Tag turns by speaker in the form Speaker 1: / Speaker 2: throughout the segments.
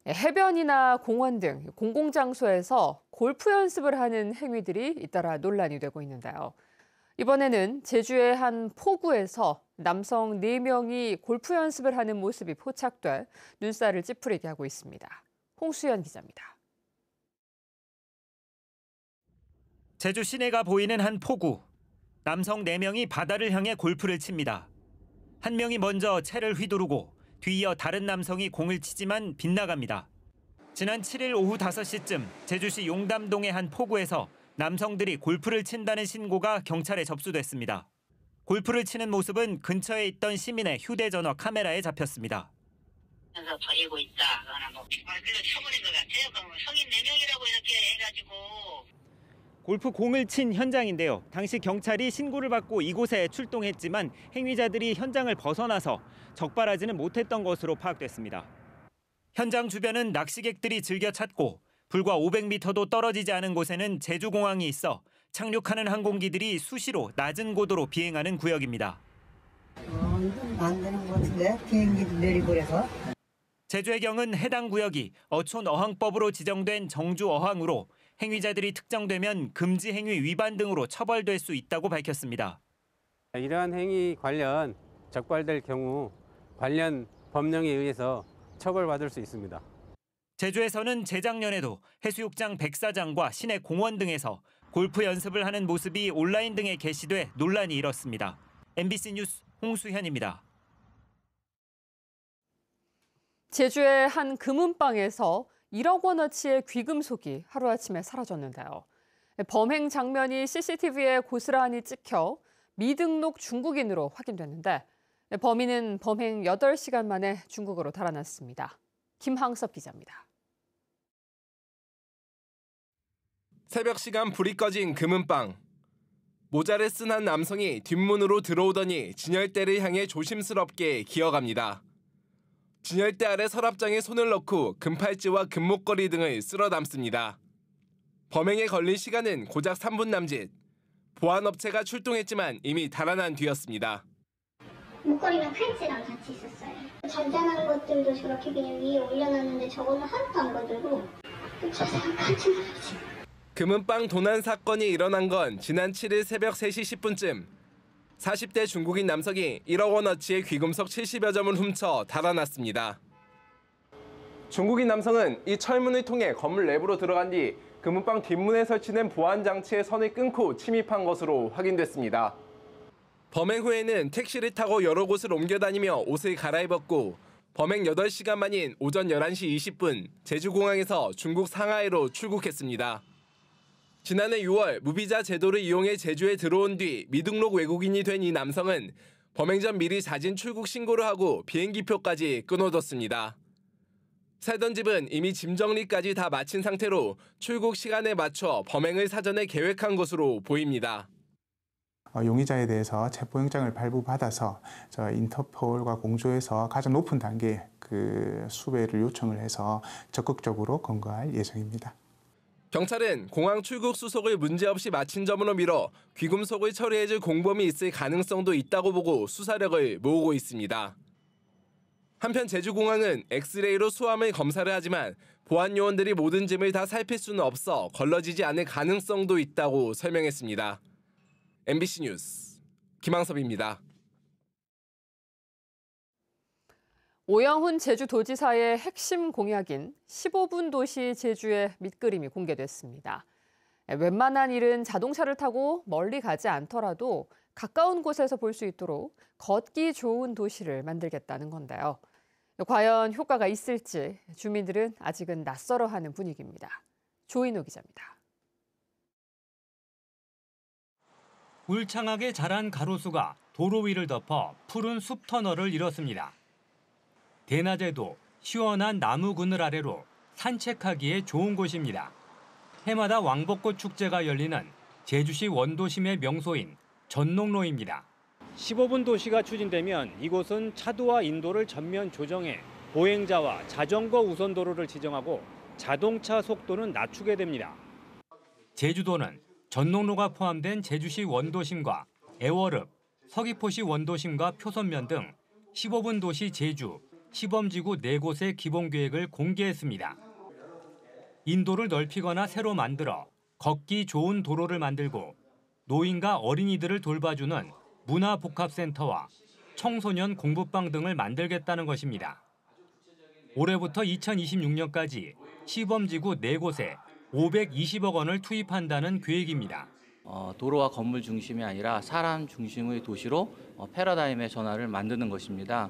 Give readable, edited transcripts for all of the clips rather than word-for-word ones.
Speaker 1: 해변이나 공원 등 공공장소에서 골프 연습을 하는 행위들이 잇따라 논란이 되고 있는데요. 이번에는 제주의 한 포구에서 남성 4명이 골프 연습을 하는 모습이 포착돼 눈살을 찌푸리게 하고 있습니다. 홍수연 기자입니다.
Speaker 2: 제주 시내가 보이는 한 포구. 남성 4명이 바다를 향해 골프를 칩니다. 한 명이 먼저 채를 휘두르고 뒤이어 다른 남성이 공을 치지만 빗나갑니다. 지난 7일 오후 5시쯤 제주시 용담동의 한 포구에서 남성들이 골프를 친다는 신고가 경찰에 접수됐습니다. 골프를 치는 모습은 근처에 있던 시민의 휴대전화 카메라에 잡혔습니다.
Speaker 3: 그래서 버리고 있다. 그래서 처벌인 것 같아요. 성인 4명이라고 이렇게 해가지고.
Speaker 2: 골프 공을 친 현장인데요. 당시 경찰이 신고를 받고 이곳에 출동했지만 행위자들이 현장을 벗어나서 적발하지는 못했던 것으로 파악됐습니다. 현장 주변은 낚시객들이 즐겨 찾고 불과 500m도 떨어지지 않은 곳에는 제주공항이 있어 착륙하는 항공기들이 수시로 낮은 고도로 비행하는 구역입니다.
Speaker 4: 이건 안 되는 것 같은데? 비행기도 내리고 그래서?
Speaker 2: 제주해경은 해당 구역이 어촌어항법으로 지정된 정주어항으로 행위자들이 특정되면 금지 행위 위반 등으로 처벌될 수 있다고 밝혔습니다.
Speaker 5: 이러한 행위 관련 적발될 경우 관련 법령에 의해서 처벌받을 수 있습니다.
Speaker 2: 제주에서는 재작년에도 해수욕장 104장과 시내 공원 등에서 골프 연습을 하는 모습이 온라인 등에 게시돼 논란이 일었습니다. MBC 뉴스 홍수현입니다.
Speaker 1: 제주의 한 금은방에서 1억 원어치의 귀금속이 하루아침에 사라졌는데요. 범행 장면이 CCTV에 고스란히 찍혀 미등록 중국인으로 확인됐는데 범인은 범행 8시간 만에 중국으로 달아났습니다. 김항섭 기자입니다.
Speaker 6: 새벽 시간 불이 꺼진 금은방. 모자를 쓴 한 남성이 뒷문으로 들어오더니 진열대를 향해 조심스럽게 기어갑니다. 진열대 아래 서랍장에 손을 넣고 금팔찌와 금목걸이 등을 쓸어 담습니다. 범행에 걸린 시간은 고작 3분 남짓. 보안업체가 출동했지만 이미 달아난 뒤였습니다.
Speaker 7: 목걸이랑 팔찌랑 같이 있었어요. 잔잔한 것들도 저렇게 그냥 위에 올려놨는데 저거는 하나도 안 건들고 저 사람 깜짝 놀랐지.
Speaker 6: 금은방 도난 사건이 일어난 건 지난 7일 새벽 3시 10분쯤. 40대 중국인 남성이 1억 원어치의 귀금속 70여 점을 훔쳐 달아났습니다. 중국인 남성은 이 철문을 통해 건물 내부로 들어간 뒤 금은방 뒷문에 설치된 보안 장치의 선을 끊고 침입한 것으로 확인됐습니다. 범행 후에는 택시를 타고 여러 곳을 옮겨다니며 옷을 갈아입었고 범행 8시간 만인 오전 11시 20분 제주공항에서 중국 상하이로 출국했습니다. 지난해 6월 무비자 제도를 이용해 제주에 들어온 뒤 미등록 외국인이 된 이 남성은 범행 전 미리 자진 출국 신고를 하고 비행기표까지 끊어뒀습니다. 살던 집은 이미 짐 정리까지 다 마친 상태로 출국 시간에 맞춰 범행을 사전에 계획한 것으로 보입니다.
Speaker 8: 용의자에 대해서 체포영장을 발부받아서 인터폴과 공조해서 가장 높은 단계 수배를 요청을 해서 적극적으로 검거할 예정입니다.
Speaker 6: 경찰은 공항 출국 수속을 문제없이 마친 점으로 미뤄 귀금속을 처리해줄 공범이 있을 가능성도 있다고 보고 수사력을 모으고 있습니다. 한편 제주공항은 엑스레이로 수암을 검사를 하지만 보안 요원들이 모든 짐을 다 살필 수는 없어 걸러지지 않을 가능성도 있다고 설명했습니다. MBC 뉴스 김항섭입니다.
Speaker 1: 오영훈 제주도지사의 핵심 공약인 15분 도시 제주의 밑그림이 공개됐습니다. 웬만한 일은 자동차를 타고 멀리 가지 않더라도 가까운 곳에서 볼 수 있도록 걷기 좋은 도시를 만들겠다는 건데요. 과연 효과가 있을지 주민들은 아직은 낯설어하는 분위기입니다. 조인호 기자입니다.
Speaker 9: 울창하게 자란 가로수가 도로 위를 덮어 푸른 숲 터널을 이뤘습니다. 대낮에도 시원한 나무 그늘 아래로 산책하기에 좋은 곳입니다. 해마다 왕벚꽃 축제가 열리는 제주시 원도심의 명소인 전농로입니다. 15분 도시가 추진되면 이곳은 차도와 인도를 전면 조정해 보행자와 자전거 우선도로를 지정하고 자동차 속도는 낮추게 됩니다. 제주도는 전농로가 포함된 제주시 원도심과 애월읍, 서귀포시 원도심과 표선면 등 15분 도시 제주, 시범지구 4곳의 기본계획을 공개했습니다. 인도를 넓히거나 새로 만들어 걷기 좋은 도로를 만들고 노인과 어린이들을 돌봐주는 문화복합센터와 청소년 공부방 등을 만들겠다는 것입니다. 올해부터 2026년까지 시범지구 4곳에 520억 원을 투입한다는 계획입니다.
Speaker 10: 도로와 건물 중심이 아니라 사람 중심의 도시로 패러다임의 전환을 만드는 것입니다.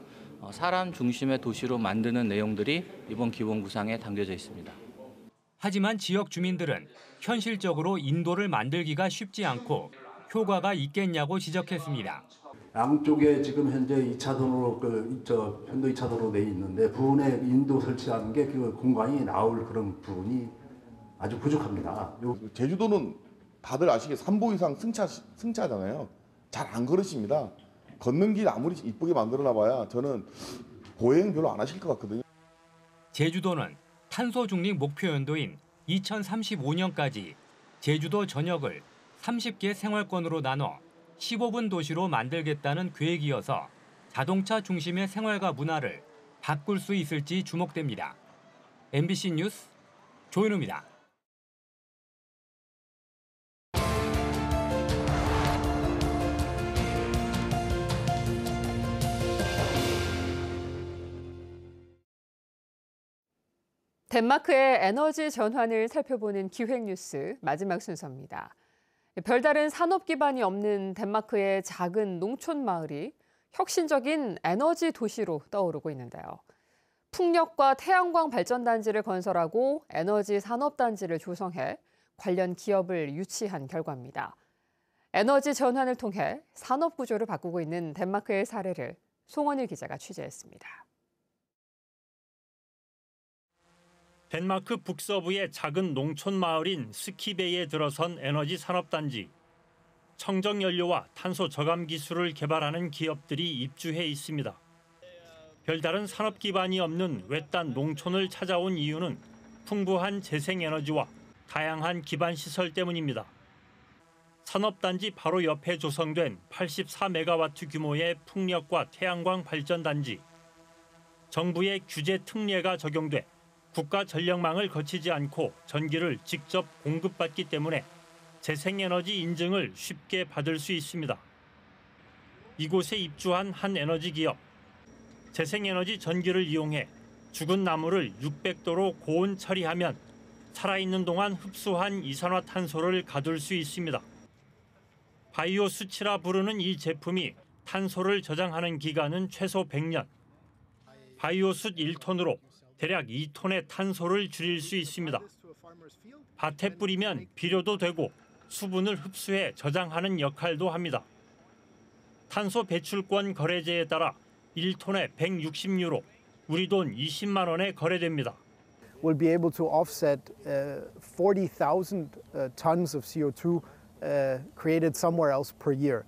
Speaker 10: 사람 중심의 도시로 만드는 내용들이 이번 기본 구상에 담겨져 있습니다.
Speaker 9: 하지만 지역 주민들은 현실적으로 인도를 만들기가 쉽지 않고 효과가 있겠냐고 지적했습니다.
Speaker 11: 양쪽에 지금 현재 2차 도로 편도 2차 도로 돼 있는데 부분에 인도 설치하는 게 그 공간이 나올 그런 부분이 아주 부족합니다.
Speaker 12: 제주도는 다들 아시게 3보 이상 승차잖아요. 잘 안 걸으십니다. 걷는 길 아무리 이쁘게 만들어놔봐야 저는 보행 별로 안 하실 것 같거든요.
Speaker 9: 제주도는 탄소 중립 목표 연도인 2035년까지 제주도 전역을 30개 생활권으로 나눠 15분 도시로 만들겠다는 계획이어서 자동차 중심의 생활과 문화를 바꿀 수 있을지 주목됩니다. MBC 뉴스 조인우입니다.
Speaker 1: 덴마크의 에너지 전환을 살펴보는 기획뉴스 마지막 순서입니다. 별다른 산업 기반이 없는 덴마크의 작은 농촌 마을이 혁신적인 에너지 도시로 떠오르고 있는데요. 풍력과 태양광 발전단지를 건설하고 에너지 산업단지를 조성해 관련 기업을 유치한 결과입니다. 에너지 전환을 통해 산업 구조를 바꾸고 있는 덴마크의 사례를 송원일 기자가 취재했습니다.
Speaker 2: 덴마크 북서부의 작은 농촌 마을인 스키베이에 들어선 에너지 산업단지. 청정 연료와 탄소 저감 기술을 개발하는 기업들이 입주해 있습니다. 별다른 산업 기반이 없는 외딴 농촌을 찾아온 이유는 풍부한 재생에너지와 다양한 기반 시설 때문입니다. 산업단지 바로 옆에 조성된 84메가와트 규모의 풍력과 태양광 발전단지. 정부의 규제 특례가 적용돼 국가 전력망을 거치지 않고 전기를 직접 공급받기 때문에 재생에너지 인증을 쉽게 받을 수 있습니다. 이곳에 입주한 한 에너지 기업. 재생에너지 전기를 이용해 죽은 나무를 600도로 고온 처리하면 살아있는 동안 흡수한 이산화탄소를 가둘 수 있습니다. 바이오 수치라 부르는 이 제품이 탄소를 저장하는 기간은 최소 100년. 바이오 숯 1톤으로 대략 2톤의 탄소를 줄일 수 있습니다. 밭에 뿌리면 비료도 되고 수분을 흡수해 저장하는 역할도 합니다. 탄소 배출권 거래제에 따라 1톤에 160유로, 우리 돈 20만 원에 거래됩니다.
Speaker 13: We'll be able to offset 40,000 tons of CO2 created somewhere else per year.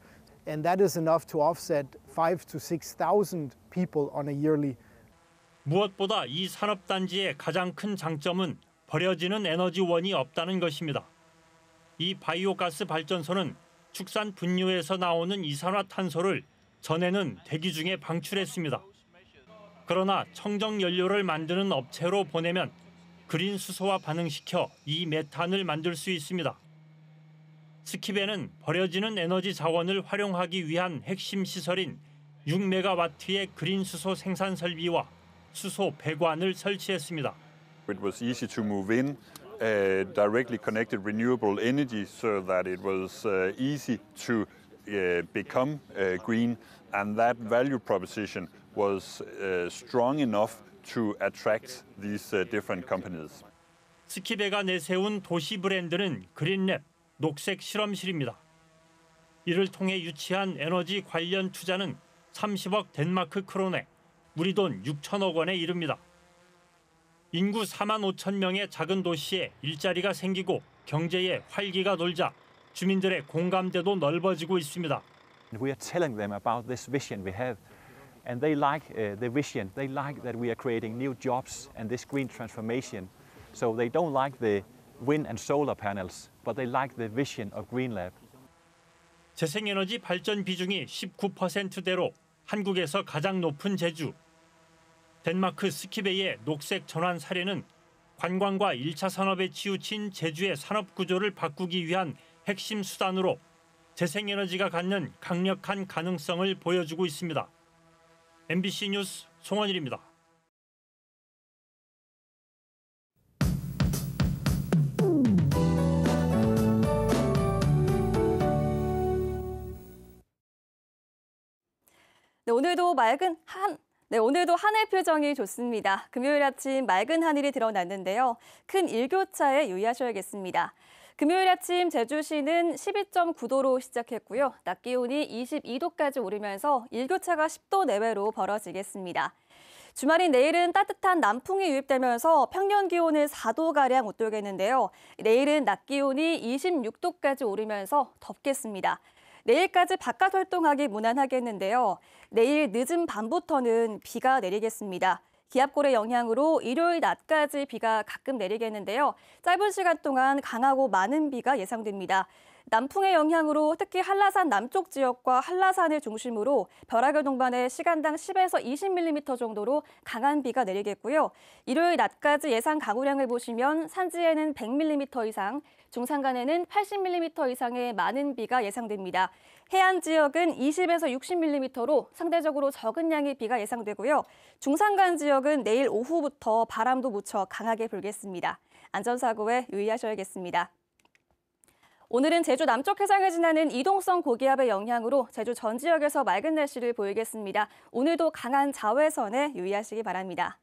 Speaker 13: And that is enough to offset 5,000 to 6,000 people on a yearly.
Speaker 2: 무엇보다 이 산업단지의 가장 큰 장점은 버려지는 에너지원이 없다는 것입니다. 이 바이오가스 발전소는 축산 분유에서 나오는 이산화탄소를 전에는 대기 중에 방출했습니다. 그러나 청정 연료를 만드는 업체로 보내면 그린 수소와 반응시켜 이 메탄을 만들 수 있습니다. 스키베는 버려지는 에너지 자원을 활용하기 위한 핵심 시설인 6메가와트의 그린 수소 생산 설비와 수소 배관을 설치했습니다.
Speaker 14: It was easy to move in, directly connected renewable energy so that it was easy to become green, and that value proposition was strong enough to attract these different companies.
Speaker 2: 스키베가 내세운 도시 브랜드는 그린랩, 녹색 실험실입니다. 이를 통해 유치한 에너지 관련 투자는 30억 덴마크 크로네, 우리 돈 6천억 원에 이릅니다. 인구 4만 5천 명의 작은 도시에 일자리가 생기고 경제에 활기가 돌자 주민들의 공감대도 넓어지고 있습니다.
Speaker 15: We are telling them about this vision we have, and they like the vision. They like that we are creating new jobs and this green transformation. So they don't like the wind and solar panels, but they like the vision of GreenLab.
Speaker 2: 재생에너지 발전 비중이 19%대로 한국에서 가장 높은 제주.
Speaker 16: 덴마크 스키베이의 녹색 전환 사례는 관광과 1차 산업에 치우친 제주의 산업 구조를 바꾸기 위한 핵심 수단으로 재생에너지가 갖는 강력한 가능성을 보여주고 있습니다. MBC 뉴스 송원일입니다.
Speaker 17: 오늘도 하늘 표정이 좋습니다. 금요일 아침 맑은 하늘이 드러났는데요. 큰 일교차에 유의하셔야겠습니다. 금요일 아침 제주시는 12.9도로 시작했고요. 낮 기온이 22도까지 오르면서 일교차가 10도 내외로 벌어지겠습니다. 주말인 내일은 따뜻한 남풍이 유입되면서 평년 기온을 4도가량 웃돌겠는데요. 내일은 낮 기온이 26도까지 오르면서 덥겠습니다. 내일까지 바깥 활동하기 무난하겠는데요. 내일 늦은 밤부터는 비가 내리겠습니다. 기압골의 영향으로 일요일 낮까지 비가 가끔 내리겠는데요. 짧은 시간 동안 강하고 많은 비가 예상됩니다. 남풍의 영향으로 특히 한라산 남쪽 지역과 한라산을 중심으로 벼락을 동반해 시간당 10에서 20mm 정도로 강한 비가 내리겠고요. 일요일 낮까지 예상 강우량을 보시면 산지에는 100mm 이상, 중산간에는 80mm 이상의 많은 비가 예상됩니다. 해안 지역은 20에서 60mm로 상대적으로 적은 양의 비가 예상되고요. 중산간 지역은 내일 오후부터 바람도 무척 강하게 불겠습니다. 안전사고에 유의하셔야겠습니다. 오늘은 제주 남쪽 해상을 지나는 이동성 고기압의 영향으로 제주 전 지역에서 맑은 날씨를 보이겠습니다. 오늘도 강한 자외선에 유의하시기 바랍니다.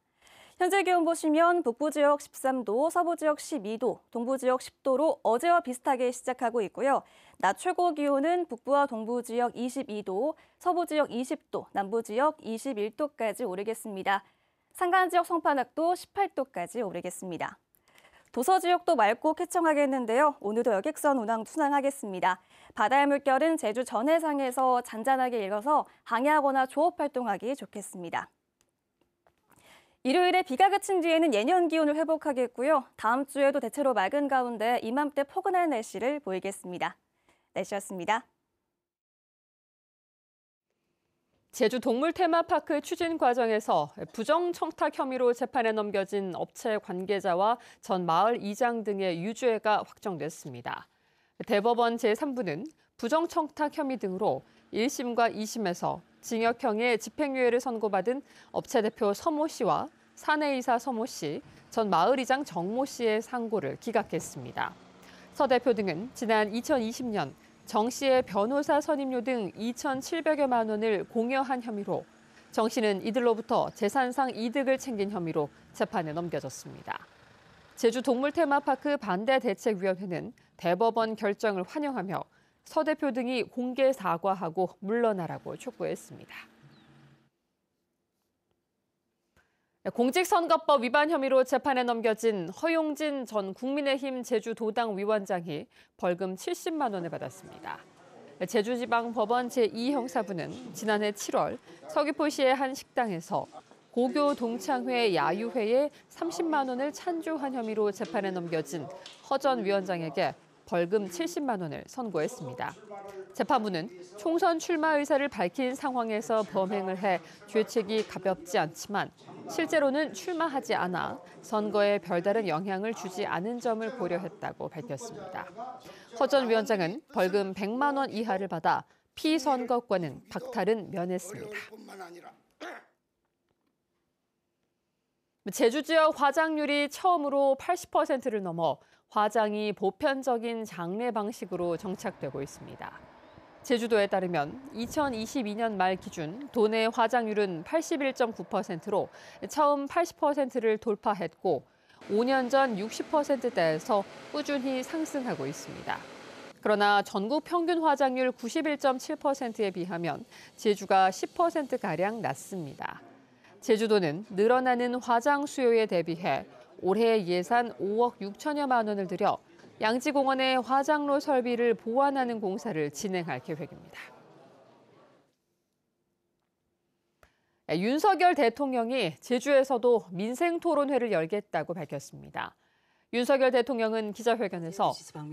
Speaker 17: 현재 기온 보시면 북부 지역 13도, 서부 지역 12도, 동부 지역 10도로 어제와 비슷하게 시작하고 있고요. 낮 최고 기온은 북부와 동부 지역 22도, 서부 지역 20도, 남부 지역 21도까지 오르겠습니다. 산간 지역 성판악도 18도까지 오르겠습니다. 도서 지역도 맑고 쾌청하겠는데요. 오늘도 여객선 운항 순항하겠습니다. 바다의 물결은 제주 전해상에서 잔잔하게 일어서 항해하거나 조업 활동하기 좋겠습니다. 일요일에 비가 그친 뒤에는 예년 기온을 회복하겠고요. 다음 주에도 대체로 맑은 가운데 이맘때 포근한 날씨를 보이겠습니다. 날씨였습니다.
Speaker 1: 제주 동물 테마파크 추진 과정에서 부정 청탁 혐의로 재판에 넘겨진 업체 관계자와 전 마을 이장 등의 유죄가 확정됐습니다. 대법원 제3부는 부정 청탁 혐의 등으로 1심과 2심에서 징역형의 집행유예를 선고받은 업체 대표 서모 씨와 사내이사 서모 씨, 전 마을 이장 정모 씨의 상고를 기각했습니다. 서 대표 등은 지난 2020년 정 씨의 변호사 선임료 등 2,700여만 원을 공여한 혐의로 정 씨는 이들로부터 재산상 이득을 챙긴 혐의로 재판에 넘겨졌습니다. 제주 동물 테마파크 반대대책위원회는 대법원 결정을 환영하며 서 대표 등이 공개 사과하고 물러나라고 촉구했습니다. 공직선거법 위반 혐의로 재판에 넘겨진 허용진 전 국민의힘 제주도당 위원장이 벌금 70만 원을 받았습니다. 제주지방법원 제2형사부는 지난해 7월 서귀포시의 한 식당에서 고교 동창회 야유회에 30만 원을 찬조한 혐의로 재판에 넘겨진 허 전 위원장에게 벌금 70만 원을 선고했습니다. 재판부는 총선 출마 의사를 밝힌 상황에서 범행을 해 죄책이 가볍지 않지만 실제로는 출마하지 않아 선거에 별다른 영향을 주지 않은 점을 고려했다고 밝혔습니다. 허 전 위원장은 벌금 100만 원 이하를 받아 피선거권은 박탈은 면했습니다. 제주 지역 화장률이 처음으로 80%를 넘어 화장이 보편적인 장례 방식으로 정착되고 있습니다. 제주도에 따르면 2022년 말 기준 도내 화장률은 81.9%로 처음 80%를 돌파했고 5년 전 60%대에서 꾸준히 상승하고 있습니다. 그러나 전국 평균 화장률 91.7%에 비하면 제주가 10%가량 낮습니다. 제주도는 늘어나는 화장 수요에 대비해 올해 예산 5억 6천여만 원을 들여 양지공원의 화장로 설비를 보완하는 공사를 진행할 계획입니다. 윤석열 대통령이 제주에서도 민생토론회를 열겠다고 밝혔습니다. 윤석열 대통령은 기자회견에서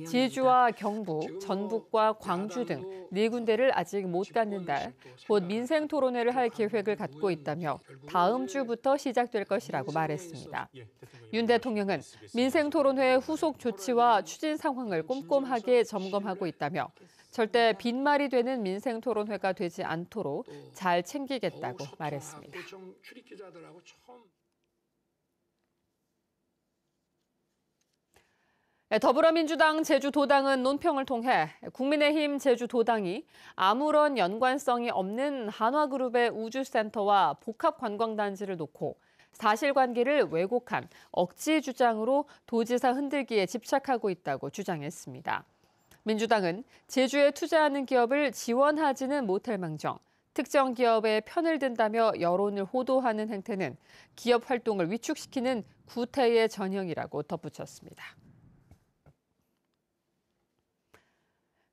Speaker 1: 제주와 경북, 전북과 광주 등 4군데를 아직 못 갔는데 곧 민생토론회를 할 계획을 갖고 있다며 다음 주부터 시작될 것이라고 말했습니다. 윤 대통령은 민생토론회 후속 조치와 추진 상황을 꼼꼼하게 점검하고 있다며 절대 빈말이 되는 민생토론회가 되지 않도록 잘 챙기겠다고 말했습니다. 더불어민주당 제주도당은 논평을 통해 국민의힘 제주도당이 아무런 연관성이 없는 한화그룹의 우주센터와 복합관광단지를 놓고 사실관계를 왜곡한 억지 주장으로 도지사 흔들기에 집착하고 있다고 주장했습니다. 민주당은 제주에 투자하는 기업을 지원하지는 못할 망정 특정 기업의 편을 든다며 여론을 호도하는 행태는 기업 활동을 위축시키는 구태의 전형이라고 덧붙였습니다.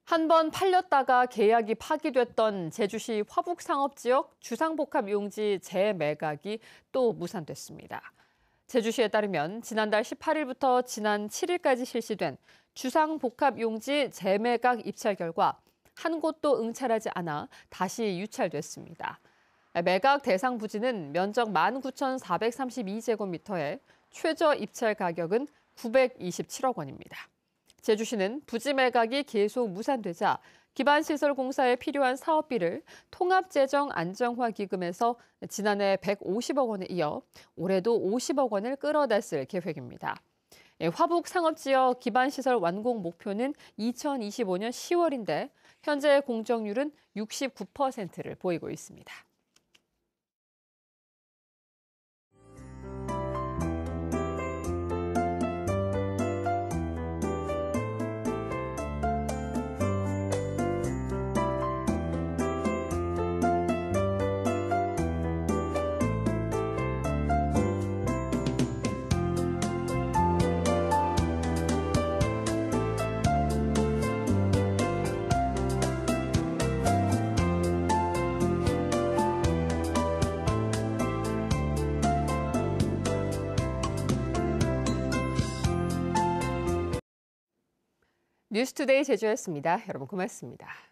Speaker 1: 한 번 팔렸다가 계약이 파기됐던 제주시 화북상업지역 주상복합용지 재매각이 또 무산됐습니다. 제주시에 따르면 지난달 18일부터 지난 7일까지 실시된 주상복합용지 재매각 입찰 결과 한 곳도 응찰하지 않아 다시 유찰됐습니다. 매각 대상 부지는 면적 19,432제곱미터에 최저 입찰 가격은 927억 원입니다. 제주시는 부지 매각이 계속 무산되자 기반시설 공사에 필요한 사업비를 통합재정안정화기금에서 지난해 150억 원에 이어 올해도 50억 원을 끌어다 쓸 계획입니다. 화북 상업지역 기반시설 완공 목표는 2025년 10월인데 현재 공정률은 69%를 보이고 있습니다. 뉴스투데이 제주였습니다. 여러분 고맙습니다.